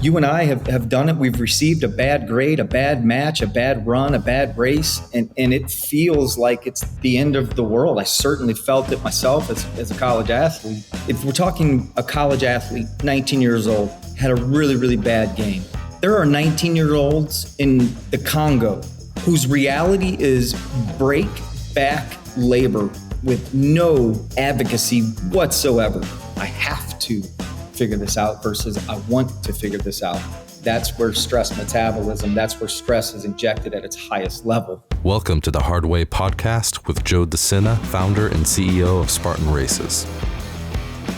You and I have done it. We've received a bad grade, a bad match, a bad run, a bad race, and it feels like it's the end of the world. I certainly felt it myself as a college athlete. If we're talking a college athlete, 19 years old, had a really, really bad game. There are 19-year-olds in the Congo whose reality is break back labor with no advocacy whatsoever. I have to figure this out versus I want to figure this out. That's where stress metabolism, that's where stress is injected at its highest level. Welcome to the Hard Way podcast with Joe De Sena, founder and CEO of Spartan Races.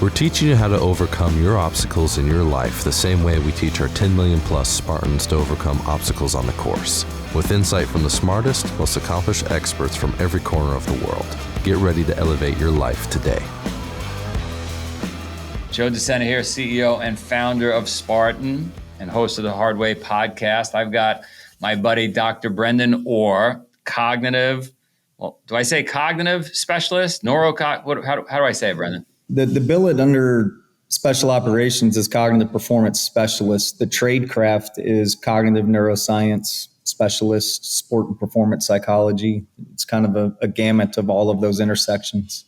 We're teaching you how to overcome your obstacles in your life the same way we teach our 10 million plus Spartans to overcome obstacles on the course, with insight from the smartest, most accomplished experts from every corner of the world. Get ready to elevate your life today. Joe De Sena here, CEO and founder of Spartan and host of the Hard Way podcast. I've got my buddy, Dr. Brendan Orr, cognitive, well, do I say cognitive specialist? How do I say it, Brendan? The billet under special operations is cognitive performance specialist. The trade craft is cognitive neuroscience specialist, sport and performance psychology. It's kind of a gamut of all of those intersections.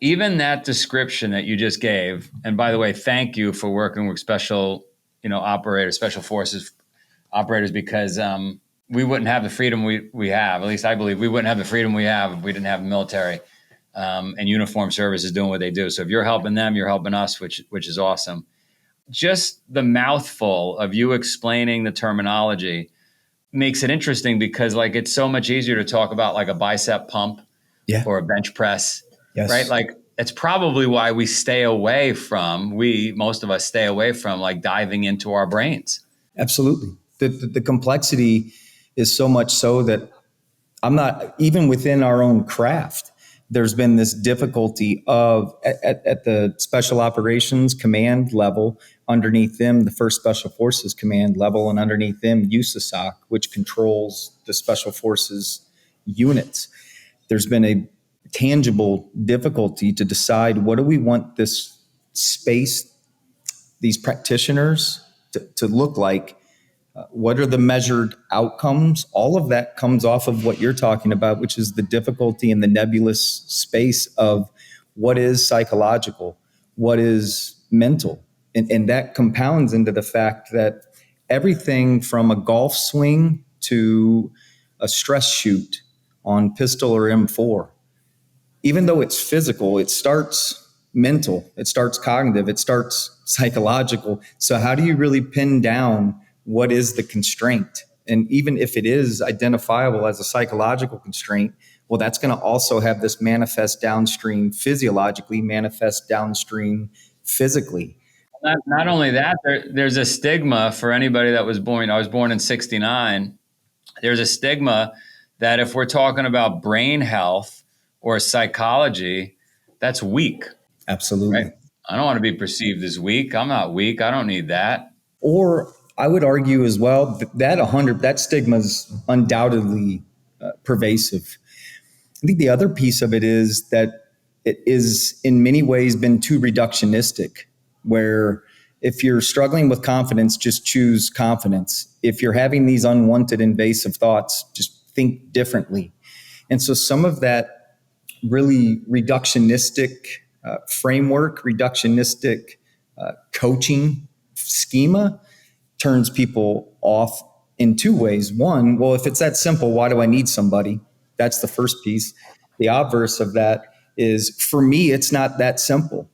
Even that description that you just gave, and by the way, thank you for working with special forces operators, because we wouldn't have the freedom we have. At least I believe we wouldn't have the freedom we have if we didn't have the military and uniformed services doing what they do. So if you're helping them, you're helping us, which is awesome. Just the mouthful of you explaining the terminology makes it interesting because it's so much easier to talk about like a bicep pump or a bench press. Yes. Right? Like it's probably why most of us stay away from like diving into our brains. Absolutely. The complexity is so much so that I'm not, even within our own craft, there's been this difficulty of at the special operations command level, underneath them, the first special forces command level, and underneath them, USASOC, which controls the special forces units. There's been a tangible difficulty to decide what do we want this space, these practitioners to look like. What are the measured outcomes? All of that comes off of what you're talking about, which is the difficulty in the nebulous space of what is psychological, what is mental. And that compounds into the fact that everything from a golf swing to a stress shoot on pistol or M4, even though it's physical, it starts mental, it starts cognitive, it starts psychological. So how do you really pin down what is the constraint? And even if it is identifiable as a psychological constraint, well, that's going to also have this manifest downstream physiologically, manifest downstream physically. Not only that, there's a stigma for anybody that was born. I was born in 1969. There's a stigma that if we're talking about brain health or psychology, that's weak. Absolutely. Right? I don't want to be perceived as weak. I'm not weak. I don't need that. Or I would argue as well that stigma is undoubtedly pervasive. I think the other piece of it is that it is in many ways been too reductionistic, where if you're struggling with confidence, just choose confidence. If you're having these unwanted invasive thoughts, just think differently. And so some of that really reductionistic framework, reductionistic coaching schema turns people off in two ways. One, well, if it's that simple, why do I need somebody? That's the first piece. The obverse of that is, for me, it's not that simple.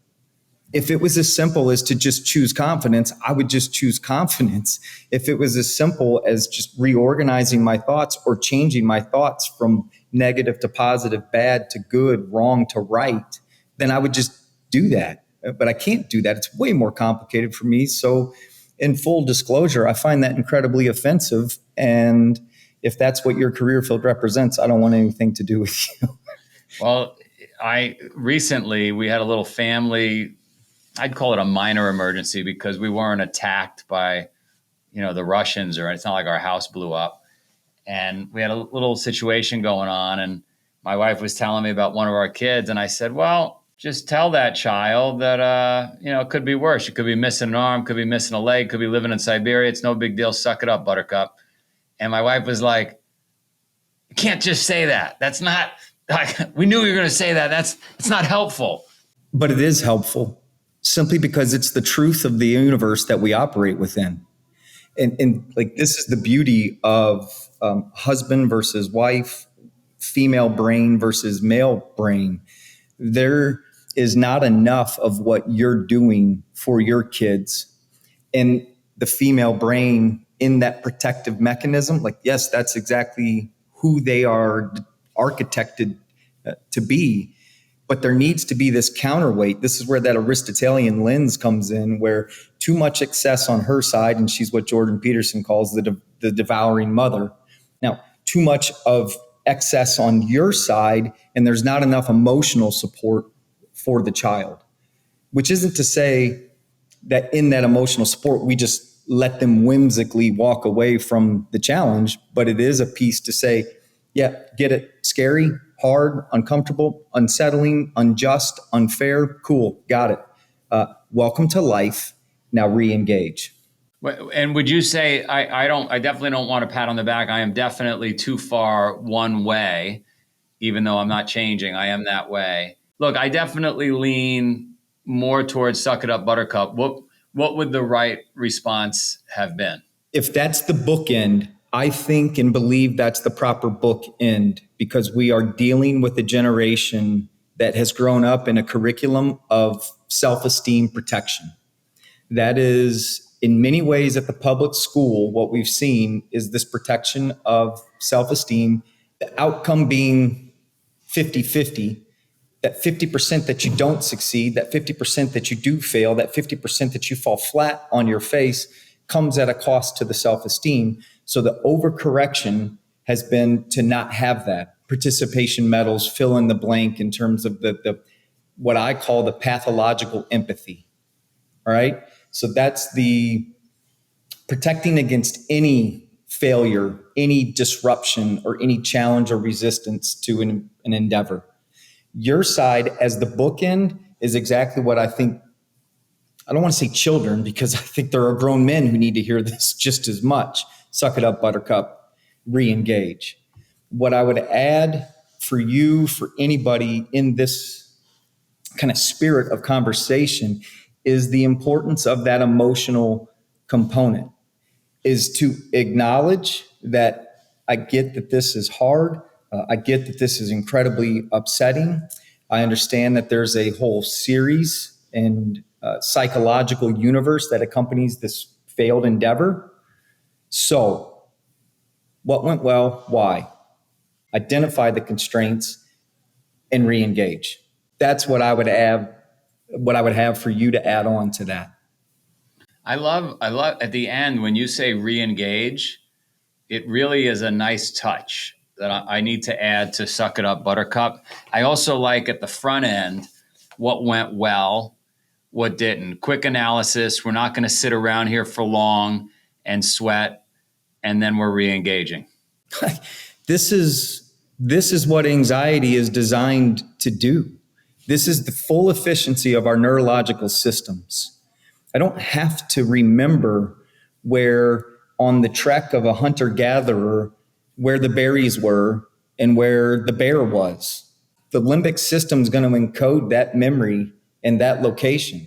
If it was as simple as to just choose confidence, I would just choose confidence. If it was as simple as just reorganizing my thoughts or changing my thoughts from negative to positive, bad to good, wrong to right, then I would just do that. But I can't do that. It's way more complicated for me. So in full disclosure, I find that incredibly offensive. And if that's what your career field represents, I don't want anything to do with you. Well, we had a little family, I'd call it a minor emergency, because we weren't attacked by, the Russians, or it's not like our house blew up. And we had a little situation going on, and my wife was telling me about one of our kids. And I said, well, just tell that child that, it could be worse. You could be missing an arm, could be missing a leg, could be living in Siberia. It's no big deal. Suck it up, buttercup. And my wife was like, you can't just say that. That's not, we knew you were going to say that. It's not helpful. But it is helpful simply because it's the truth of the universe that we operate within. And like, this is the beauty of husband versus wife, female brain versus male brain. There is not enough of what you're doing for your kids and the female brain in that protective mechanism. Like, yes, that's exactly who they are architected to be. But there needs to be this counterweight. This is where that Aristotelian lens comes in, where too much excess on her side, and she's what Jordan Peterson calls the devouring mother. Now, too much of excess on your side, and there's not enough emotional support for the child, which isn't to say that in that emotional support, we just let them whimsically walk away from the challenge, but it is a piece to say, yeah, get it, scary, hard, uncomfortable, unsettling, unjust, unfair, cool, got it. Welcome to life. Now re-engage. And would you say, I definitely don't want a pat on the back. I am definitely too far one way, even though I'm not changing. I am that way. Look, I definitely lean more towards suck it up, buttercup. What would the right response have been? If that's the bookend, I think and believe that's the proper bookend, because we are dealing with a generation that has grown up in a curriculum of self-esteem protection. That is, in many ways at the public school, what we've seen is this protection of self-esteem, the outcome being 50-50, that 50% that you don't succeed, that 50% that you do fail, that 50% that you fall flat on your face comes at a cost to the self-esteem. So the overcorrection has been to not have that. Participation medals fill in the blank in terms of the what I call the pathological empathy. All right. So that's the protecting against any failure, any disruption, or any challenge or resistance to an endeavor. Your side as the bookend is exactly what I think. I don't want to say children, because I think there are grown men who need to hear this just as much. Suck it up, buttercup, re-engage. What I would add for you, for anybody in this kind of spirit of conversation, is the importance of that emotional component, is to acknowledge that I get that this is hard. I get that this is incredibly upsetting. I understand that there's a whole series and psychological universe that accompanies this failed endeavor. So, what went well? Why? Identify the constraints and re-engage. That's what I would add. What I would have for you to add on to that. I love at the end when you say re-engage, it really is a nice touch that I need to add to suck it up, buttercup. I also like at the front end what went well, what didn't. Quick analysis. We're not going to sit around here for long and sweat, and then we're re-engaging. This is what anxiety is designed to do. This is the full efficiency of our neurological systems. I don't have to remember where on the trek of a hunter-gatherer, where the berries were and where the bear was. The limbic system is going to encode that memory and that location,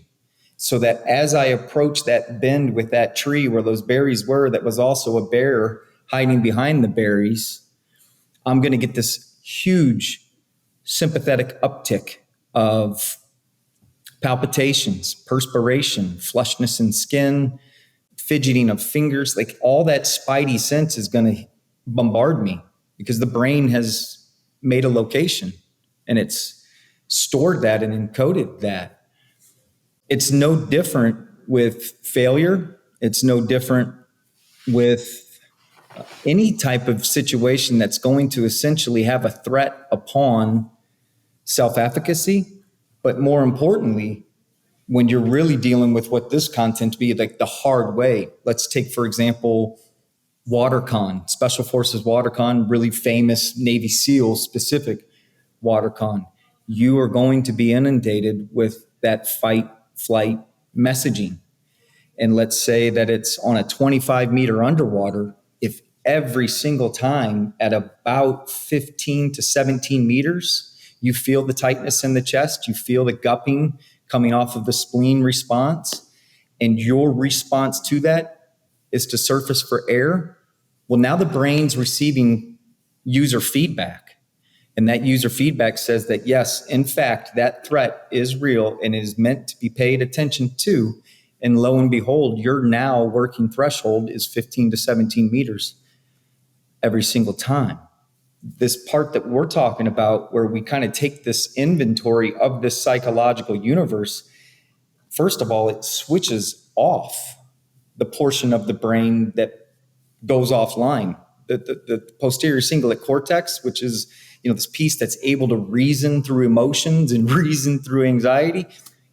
so that as I approach that bend with that tree where those berries were, that was also a bear hiding behind the berries, I'm going to get this huge sympathetic uptick of palpitations, perspiration, flushness in skin, fidgeting of fingers. Like, all that spidey sense is going to bombard me because the brain has made a location and it's stored that and encoded that. It's no different with failure. It's no different with any type of situation that's going to essentially have a threat upon self-efficacy. But more importantly, when you're really dealing with what this content be, like the hard way. Let's take, for example, WaterCon, Special Forces WaterCon, really famous Navy SEAL specific WaterCon. you are going to be inundated with that fight flight messaging. And let's say that it's on a 25-meter underwater. If every single time at about 15 to 17 meters, you feel the tightness in the chest, you feel the gupping coming off of the spleen response, and your response to that is to surface for air, well, now the brain's receiving user feedback. And that user feedback says that, yes, in fact, that threat is real and is meant to be paid attention to. And lo and behold, your now working threshold is 15 to 17 meters every single time. This part that we're talking about, where we kind of take this inventory of this psychological universe, first of all, it switches off the portion of the brain that goes offline. The posterior cingulate cortex, which is, this piece that's able to reason through emotions and reason through anxiety,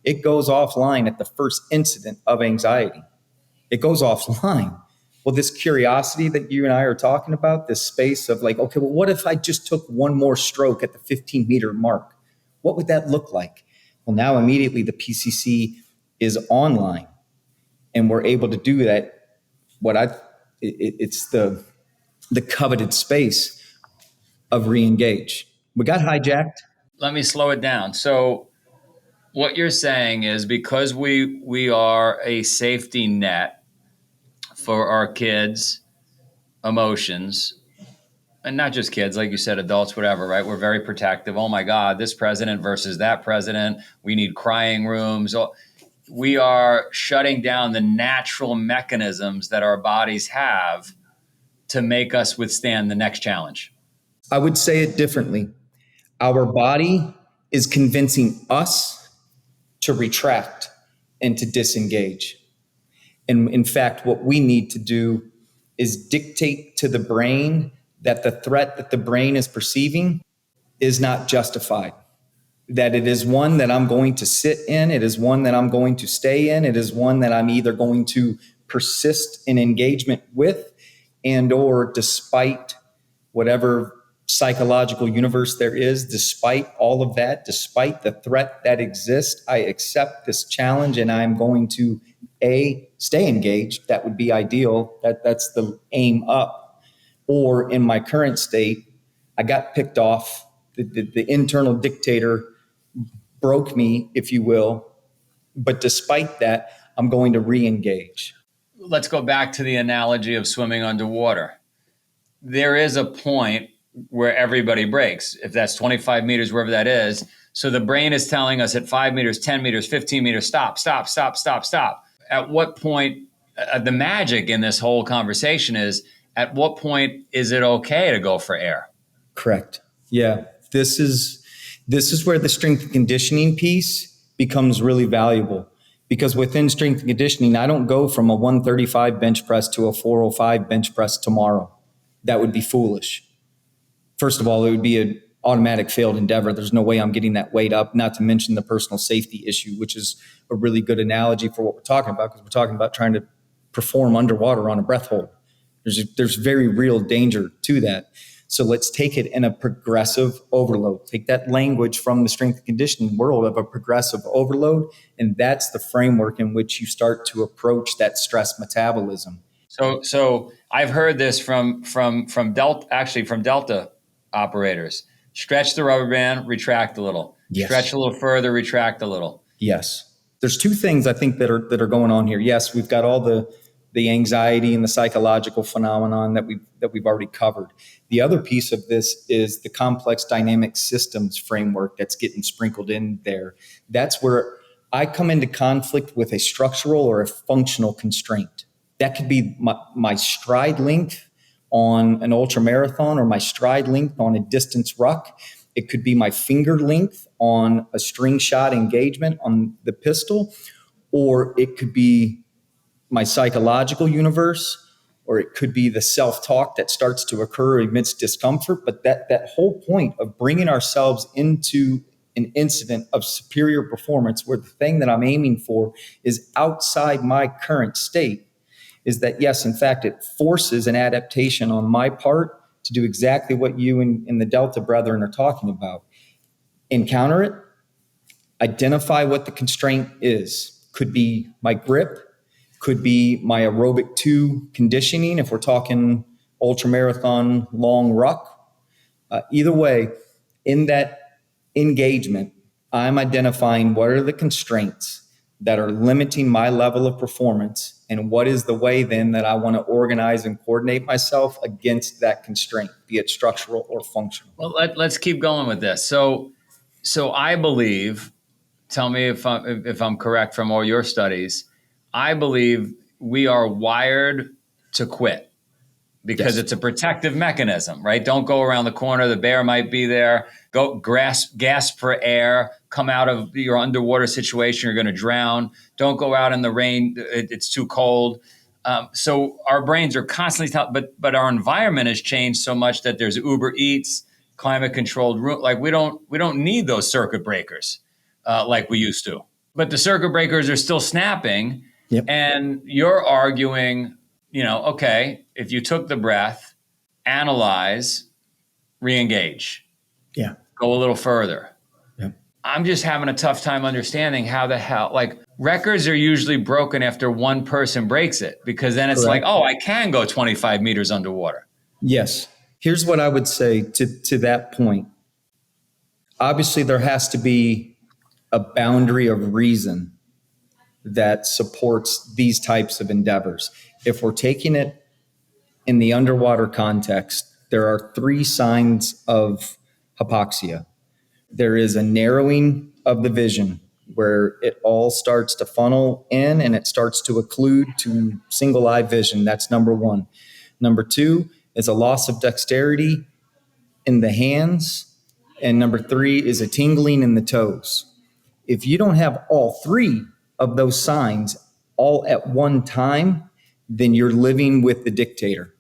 it goes offline at the first incident of anxiety. It goes offline. Well, this curiosity that you and I are talking about, this space of like, okay, well, what if I just took one more stroke at the 15-meter mark? What would that look like? Well, now immediately the PCC is online, and we're able to do that. It's the coveted space of reengage. We got hijacked. Let me slow it down. So what you're saying is, because we are a safety net for our kids' emotions, and not just kids, like you said, adults, whatever, right? We're very protective. Oh my God, this president versus that president. We need crying rooms. We are shutting down the natural mechanisms that our bodies have to make us withstand the next challenge. I would say it differently. Our body is convincing us to retract and to disengage. And in fact, what we need to do is dictate to the brain that the threat that the brain is perceiving is not justified, that it is one that I'm going to sit in, it is one that I'm going to stay in, it is one that I'm either going to persist in engagement with, and or despite whatever psychological universe there is, despite all of that, despite the threat that exists, I accept this challenge and I'm going to stay engaged. That would be ideal. That's the aim up. Or in my current state, I got picked off. The internal dictator broke me, if you will. But despite that, I'm going to re-engage. Let's go back to the analogy of swimming underwater. There is a point where everybody breaks. If that's 25 meters, wherever that is. So the brain is telling us at 5 meters, 10 meters, 15 meters, stop. At what point, the magic in this whole conversation is, at what point is it okay to go for air? Correct. Yeah. This is where the strength and conditioning piece becomes really valuable, because within strength and conditioning, I don't go from a 135 bench press to a 405 bench press tomorrow. That would be foolish. First of all, it would be an automatic failed endeavor. There's no way I'm getting that weight up, not to mention the personal safety issue, which is a really good analogy for what we're talking about, because we're talking about trying to perform underwater on a breath hold. There's very real danger to that. So let's take it in a progressive overload. Take that language from the strength and conditioning world of a progressive overload, and that's the framework in which you start to approach that stress metabolism. So I've heard this from Delta operators. Stretch the rubber band, retract a little. Yes. Stretch a little further, retract a little. Yes. There's two things I think that are going on here. Yes, we've got all the anxiety and the psychological phenomenon that we've already covered. The other piece of this is the complex dynamic systems framework that's getting sprinkled in there. That's where I come into conflict with a structural or a functional constraint. That could be my stride length on an ultra marathon, or my stride length on a distance ruck. It could be my finger length on a string shot engagement on the pistol, or it could be my psychological universe, or it could be the self-talk that starts to occur amidst discomfort. But that whole point of bringing ourselves into an incident of superior performance, where the thing that I'm aiming for is outside my current state, is that, yes, in fact, it forces an adaptation on my part to do exactly what you and the Delta brethren are talking about. encounter it, identify what the constraint is. Could be my grip, could be my aerobic 2 conditioning if we're talking ultramarathon, long ruck. Either way, in that engagement, I'm identifying what are the constraints that are limiting my level of performance, and what is the way then that I want to organize and coordinate myself against that constraint, be it structural or functional. Well, let's keep going with this. So I believe, tell me if I'm correct from all your studies, I believe we are wired to quit because Yes. it's a protective mechanism, right? Don't go around the corner. The bear might be there. Go gasp for air. Come out of your underwater situation. You're going to drown. Don't go out in the rain. It's too cold. So our brains are constantly, but our environment has changed so much that there's Uber Eats, climate controlled room. Like we don't need those circuit breakers like we used to. But the circuit breakers are still snapping. Yep. And you're arguing, okay, if you took the breath, analyze, re-engage, go a little further. Yep. I'm just having a tough time understanding how the hell, like records are usually broken after one person breaks it, because then it's Correct. like, oh, I can go 25 meters underwater. Yes. Here's what I would say to that point. Obviously, there has to be a boundary of reason that supports these types of endeavors. If we're taking it in the underwater context, there are 3 signs of hypoxia. There is a narrowing of the vision where it all starts to funnel in and it starts to occlude to single eye vision. That's number 1. Number 2 is a loss of dexterity in the hands. And number 3 is a tingling in the toes. If you don't have all 3 of those signs all at one time, then you're living with the dictator.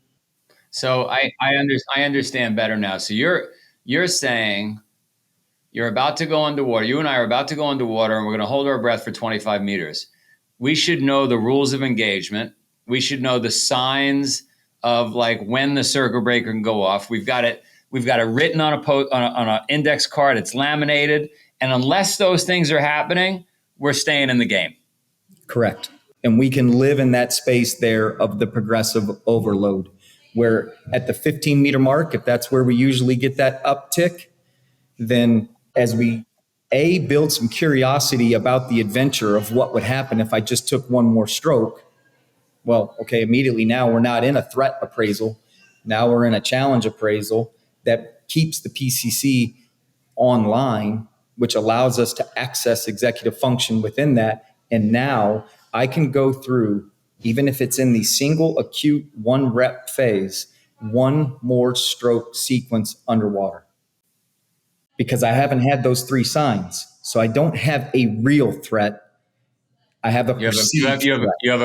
So I understand better now. So you're saying you're about to go underwater. You and I are about to go underwater, and we're going to hold our breath for 25 meters. We should know the rules of engagement. We should know the signs of like when the circuit breaker can go off. We've got it written on an index card. It's laminated, and unless those things are happening, we're staying in the game. Correct. And we can live in that space there of the progressive overload, where at the 15-meter mark, if that's where we usually get that uptick, then as we build some curiosity about the adventure of what would happen if I just took one more stroke, well, okay, immediately now we're not in a threat appraisal. Now we're in a challenge appraisal that keeps the PCC online, which allows us to access executive function within that. And now I can go through, even if it's in the single acute 1 rep phase, 1 more stroke sequence underwater. Because I haven't had those 3 signs. So I don't have a real threat. I have a perceived threat. You have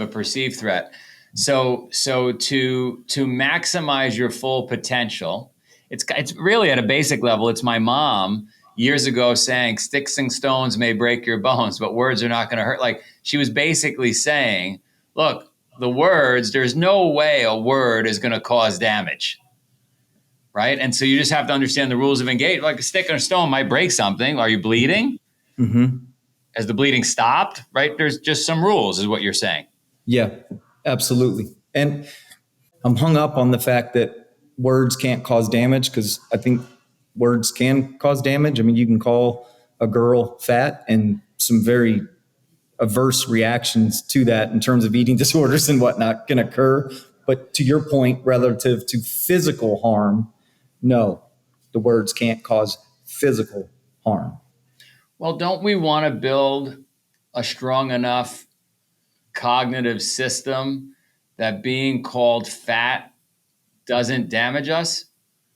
a perceived threat. So to maximize your full potential, it's really at a basic level. It's my mom years ago saying, "Sticks and stones may break your bones, but words are not going to hurt." Like she was basically saying, "Look, the words. There's no way a word is going to cause damage." Right. And so you just have to understand the rules of engagement. Like a stick and a stone might break something. Are you bleeding? Mm-hmm. Has the bleeding stopped? Right. There's just some rules is what you're saying. Yeah, absolutely. And I'm hung up on the fact that words can't cause damage, because I think words can cause damage. I mean, you can call a girl fat and some very averse reactions to that in terms of eating disorders and whatnot can occur. But to your point, relative to physical harm, no, the words can't cause physical harm. Well, don't we want to build a strong enough cognitive system that being called fat doesn't damage us?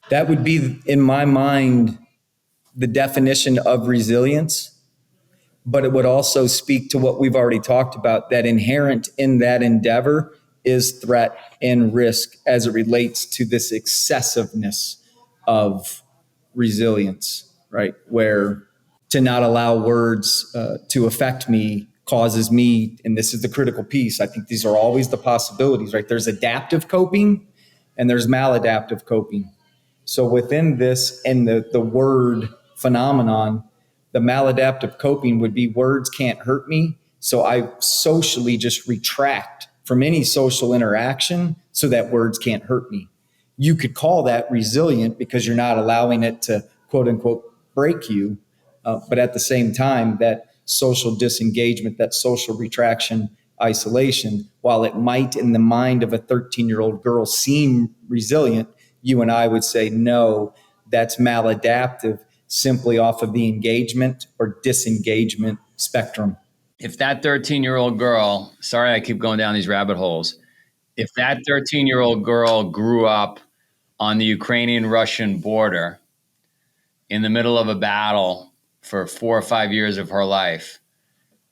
That would be, in my mind, the definition of resilience. But it would also speak to what we've already talked about, that inherent in that endeavor is threat and risk as it relates to this excessiveness of resilience, right? Where to not allow words to affect me causes me, and this is the critical piece, I think these are always the possibilities, right? There's adaptive coping and there's maladaptive coping. So within this and the word phenomenon. The maladaptive coping would be words can't hurt me. So I socially just retract from any social interaction so that words can't hurt me. You could call that resilient because you're not allowing it to quote unquote break you. But at the same time, that social disengagement, that social retraction, isolation, while it might in the mind of a 13-year-old girl seem resilient, you and I would say, no, that's maladaptive simply off of the engagement or disengagement spectrum. If that 13-year-old girl, sorry, I keep going down these rabbit holes. If that 13-year-old girl grew up on the Ukrainian-Russian border in the middle of a battle for 4 or 5 years of her life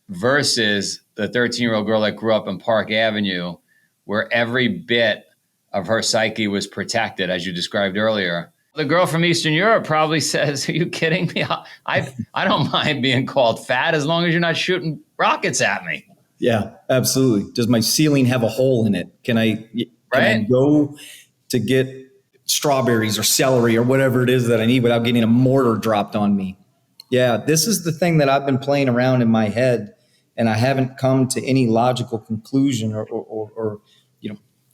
versus the 13-year-old girl that grew up in Park Avenue, where every bit of her psyche was protected, as you described earlier, the girl from Eastern Europe probably says, are you kidding me? I don't mind being called fat as long as you're not shooting rockets at me. Yeah, absolutely. Does my ceiling have a hole in it? Can I go to get strawberries or celery or whatever it is that I need without getting a mortar dropped on me? Yeah, this is the thing that I've been playing around in my head, and I haven't come to any logical conclusion or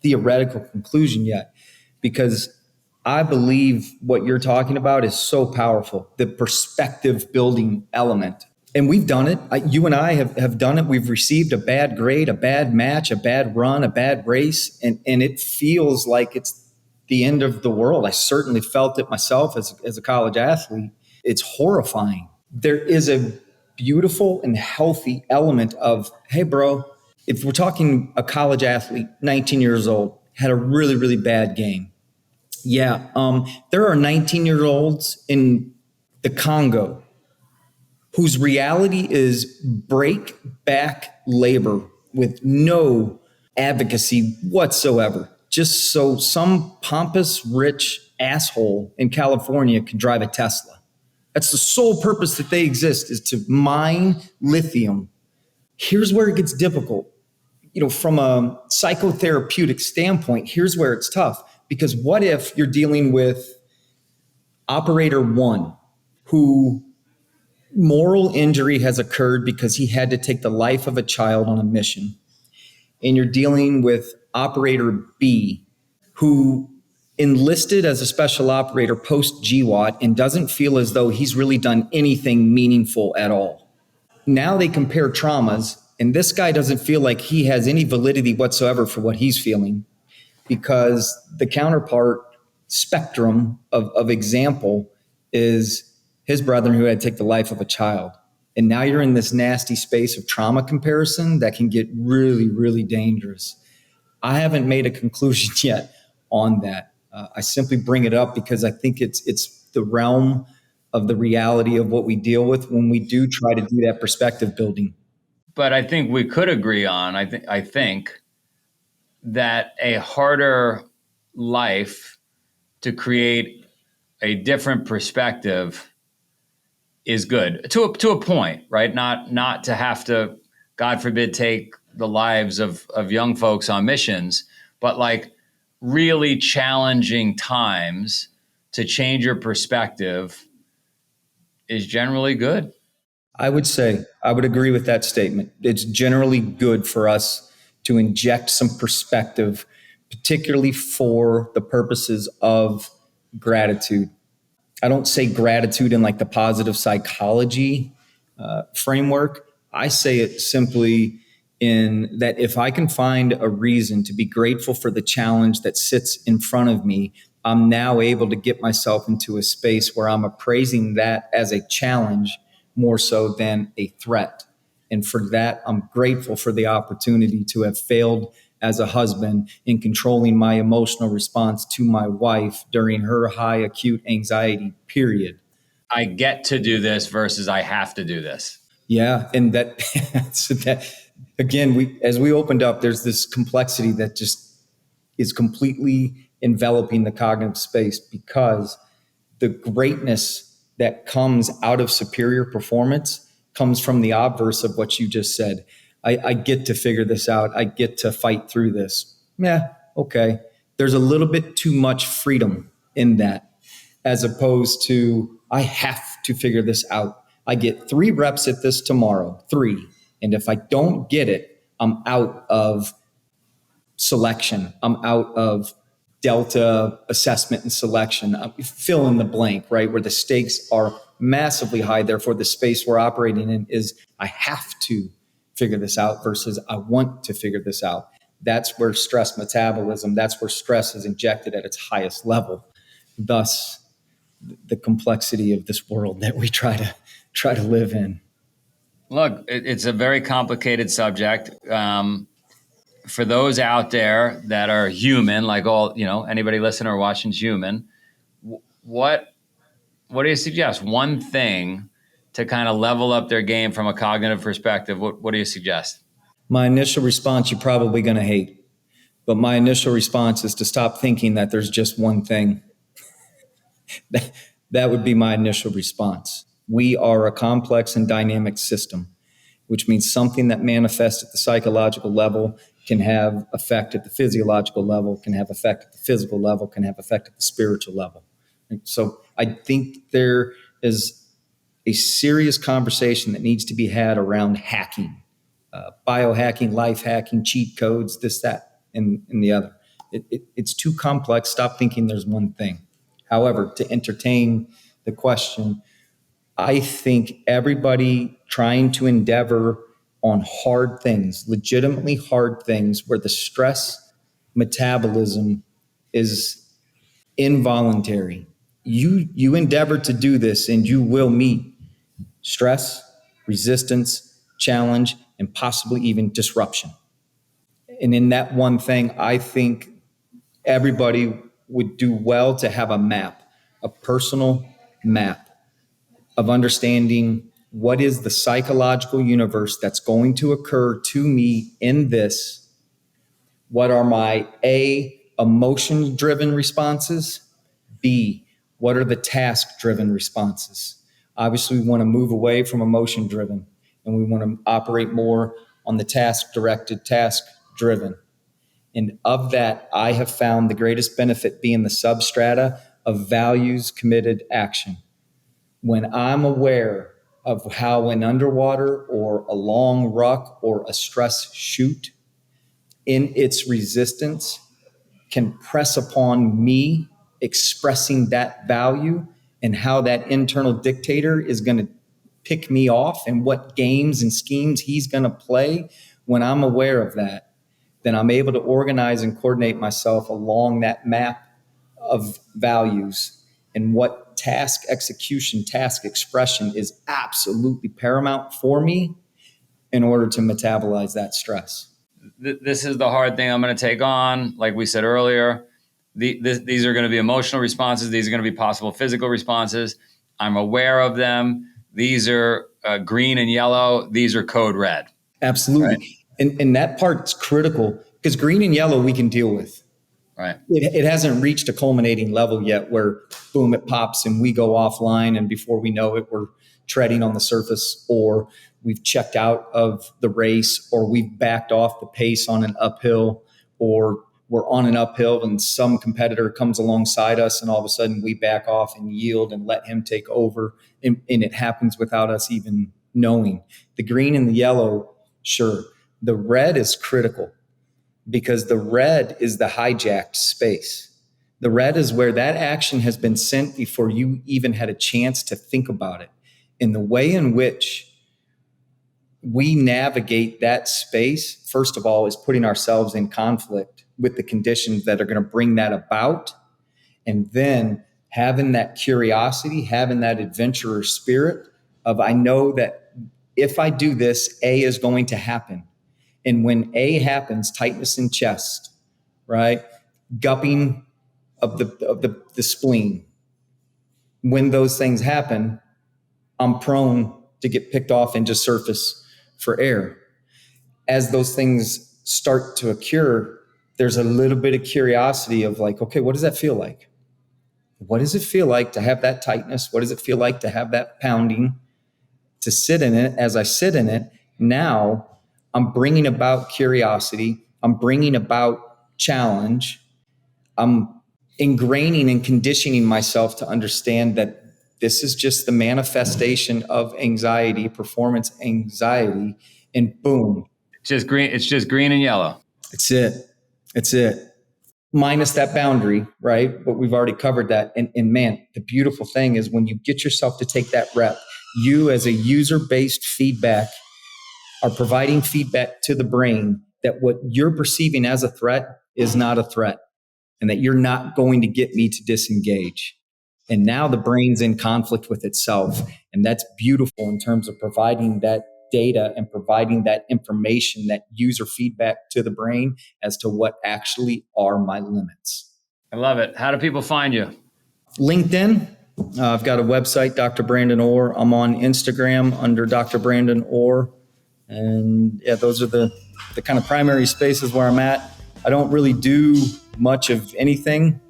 theoretical conclusion yet, because I believe what you're talking about is so powerful, the perspective building element. And we've done it. You and I have done it. We've received a bad grade, a bad match, a bad run, a bad race, and it feels like it's the end of the world. I certainly felt it myself as a college athlete. It's horrifying. There is a beautiful and healthy element of, hey, bro, if we're talking a college athlete, 19 years old, had a really, really bad game. Yeah, there are 19-year-olds in the Congo whose reality is break back labor with no advocacy whatsoever. Just so some pompous, rich asshole in California can drive a Tesla. That's the sole purpose that they exist, is to mine lithium. Here's where it gets difficult. From a psychotherapeutic standpoint, here's where it's tough. Because what if you're dealing with operator one, who moral injury has occurred because he had to take the life of a child on a mission, and you're dealing with operator B, who enlisted as a special operator post GWAT and doesn't feel as though he's really done anything meaningful at all. Now they compare traumas, and this guy doesn't feel like he has any validity whatsoever for what he's feeling, because the counterpart spectrum of example is his brother who had to take the life of a child. And now you're in this nasty space of trauma comparison that can get really, really dangerous. I haven't made a conclusion yet on that. I simply bring it up because I think it's the realm of the reality of what we deal with when we do try to do that perspective building. But I think we could agree on, I think that a harder life to create a different perspective is good to a point, right? Not to have to, God forbid, take the lives of young folks on missions, but like really challenging times to change your perspective is generally good. I would agree with that statement. It's generally good for us to inject some perspective, particularly for the purposes of gratitude. I don't say gratitude in like the positive psychology framework. I say it simply in that if I can find a reason to be grateful for the challenge that sits in front of me, I'm now able to get myself into a space where I'm appraising that as a challenge more so than a threat. And for that, I'm grateful for the opportunity to have failed as a husband in controlling my emotional response to my wife during her high acute anxiety period. I get to do this versus I have to do this. Yeah. And that, so that again, as we opened up, there's this complexity that just is completely enveloping the cognitive space, because the greatness that comes out of superior performance comes from the obverse of what you just said. I get to figure this out. I get to fight through this. Yeah, okay. There's a little bit too much freedom in that. as opposed to, I have to figure this out. I get 3 reps at this tomorrow, 3. And if I don't get it, I'm out of selection. I'm out of delta assessment and selection. Fill in the blank, right? Where the stakes are massively high. Therefore, the space we're operating in is, I have to figure this out versus I want to figure this out. That's where stress metabolism, that's where stress is injected at its highest level. Thus, the complexity of this world that we try to live in. Look, it's a very complicated subject. For those out there that are human, like anybody listening or watching is human, what do you suggest? One thing to kind of level up their game from a cognitive perspective. What do you suggest? My initial response, you're probably going to hate, but my initial response is to stop thinking that there's just one thing. That would be my initial response. We are a complex and dynamic system, which means something that manifests at the psychological level can have effect at the physiological level, can have effect at the physical level, can have effect at the spiritual level. And so I think there is a serious conversation that needs to be had around hacking, biohacking, life hacking, cheat codes, this, that, and the other. It's too complex. Stop thinking there's one thing. However, to entertain the question, I think everybody trying to endeavor on hard things, legitimately hard things, where the stress metabolism is involuntary. You endeavor to do this and you will meet stress, resistance, challenge, and possibly even disruption. And in that one thing, I think everybody would do well to have a map, a personal map of understanding what is the psychological universe that's going to occur to me in this. What are my emotion driven responses? B, what are the task driven responses? Obviously, we want to move away from emotion driven and we want to operate more on the task directed, task driven. And of that, I have found the greatest benefit being the substrata of values committed action. When I'm aware of how an underwater or a long ruck or a stress shoot in its resistance can press upon me expressing that value and how that internal dictator is going to pick me off and what games and schemes he's going to play, when I'm aware of that, then I'm able to organize and coordinate myself along that map of values and what task execution, task expression is absolutely paramount for me in order to metabolize that stress. This is the hard thing I'm going to take on. Like we said earlier, these are going to be emotional responses. These are going to be possible physical responses. I'm aware of them. These are green and yellow. These are code red. Absolutely. Right? And that part's critical because green and yellow we can deal with. Right. It hasn't reached a culminating level yet where, boom, it pops and we go offline. And before we know it, we're treading on the surface, or we've checked out of the race, or we've backed off the pace on an uphill, or we're on an uphill and some competitor comes alongside us and all of a sudden we back off and yield and let him take over. And it happens without us even knowing. The green and the yellow, sure. The red is critical, because the red is the hijacked space. The red is where that action has been sent before you even had a chance to think about it. And the way in which we navigate that space, first of all, is putting ourselves in conflict with the conditions that are going to bring that about. And then having that curiosity, having that adventurer spirit of, I know that if I do this, A is going to happen. And when A happens, tightness in chest, right? Gupping of the spleen. When those things happen, I'm prone to get picked off and just surface for air. As those things start to occur, there's a little bit of curiosity of like, okay, what does that feel like? What does it feel like to have that tightness? What does it feel like to have that pounding? To sit in it, as I sit in it, now I'm bringing about curiosity. I'm bringing about challenge. I'm ingraining and conditioning myself to understand that this is just the manifestation of anxiety, performance anxiety, and boom. It's just green and yellow. It's it. Minus that boundary, right? But we've already covered that. And man, the beautiful thing is when you get yourself to take that rep, you as a user-based feedback are providing feedback to the brain that what you're perceiving as a threat is not a threat, and that you're not going to get me to disengage. And now the brain's in conflict with itself. And that's beautiful in terms of providing that data and providing that information, that user feedback to the brain as to what actually are my limits. I love it. How do people find you? LinkedIn. I've got a website, Dr. Brandon Orr. I'm on Instagram under Dr. Brandon Orr. And yeah, those are the kind of primary spaces where I'm at. I don't really do much of anything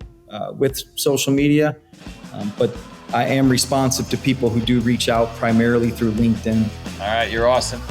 with social media, but I am responsive to people who do reach out primarily through LinkedIn. All right, you're awesome.